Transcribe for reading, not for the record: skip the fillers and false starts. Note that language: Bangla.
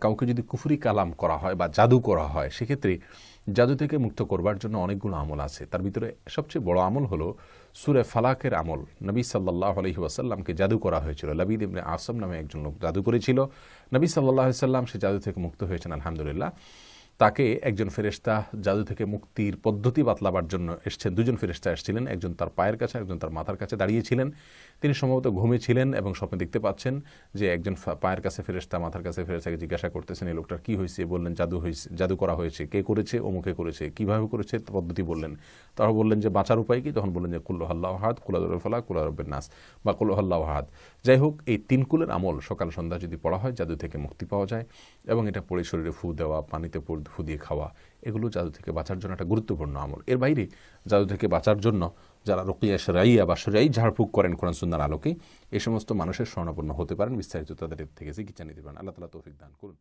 কাউকে যদি কুফরি কালাম করা হয় বা জাদু করা হয়, সেক্ষেত্রে জাদু থেকে মুক্ত করবার জন্য অনেকগুলো আমল আছে। তার ভিতরে সবচেয়ে বড় আমল হলো সূরা ফালাকের আমল। নবী সাল্লাল্লাহু আলাইহি ওয়াসাল্লামকে জাদু করা হয়েছিল। লাবিদ ইবনে আসম নামে একজন লোক জাদু করেছিল। নবী সাল্লাল্লাহু আলাইহি ওয়াসাল্লাম সে জাদু থেকে মুক্ত হয়েছেন আলহামদুলিল্লাহ। তাকে একজন ফেরেশতা জাদু থেকে মুক্তির পদ্ধতি বাতলাবার জন্য এসেছেন। দুজন ফেরেশতা এসেছিলেন, একজন তার পায়ের কাছে, একজন তার মাথার কাছে দাঁড়িয়েছিলেন। তিনি সম্ভবত ঘুমিয়েছিলেন এবং স্বপ্নে দেখতে পাচ্ছেন যে একজন পায়ের কাছে ফেরেশতা, মাথার কাছে ফেরেশতাকে জিজ্ঞাসা করতেছেন এই লোকটার কী হয়েছে। বললেন জাদু হয়েছে, জাদু করা হয়েছে। কে করেছে? অমুকে করেছে। কীভাবে করেছে? পদ্ধতি বললেন। তারা বললেন যে বাঁচার উপায় কি? তখন বললেন যে কুল আল্লাহু আহাদ, কুল আউযু বিরব্বিল ফালাক, কুল আউযু বিরাব্বিন নাস বা কুল আল্লাহু আহাদ। যাই হোক, এই তিন কুলের আমল সকাল সন্ধ্যা যদি পড়া হয় জাদু থেকে মুক্তি পাওয়া যায়। এবং এটা পড়ে শরীরে ফু দেওয়া, পানিতে ফু দিয়ে খাওয়া, এগুলো জাদু থেকে বাঁচার জন্য একটা গুরুত্বপূর্ণ আমল। এর বাইরে জাদু থেকে বাঁচার জন্য যারা রুকিয়া শরঈয়া বা শরঈ ঝাড়ফুঁক করেন কোরআন সুন্নাহর আলোকে, এই সমস্ত মানুষের শরণাপন্ন হতে পারেন। বিস্তারিত তাদের থেকে চিকিৎসা নিতে পারেন। আল্লাহ তাআলা তৌফিক দান করুন।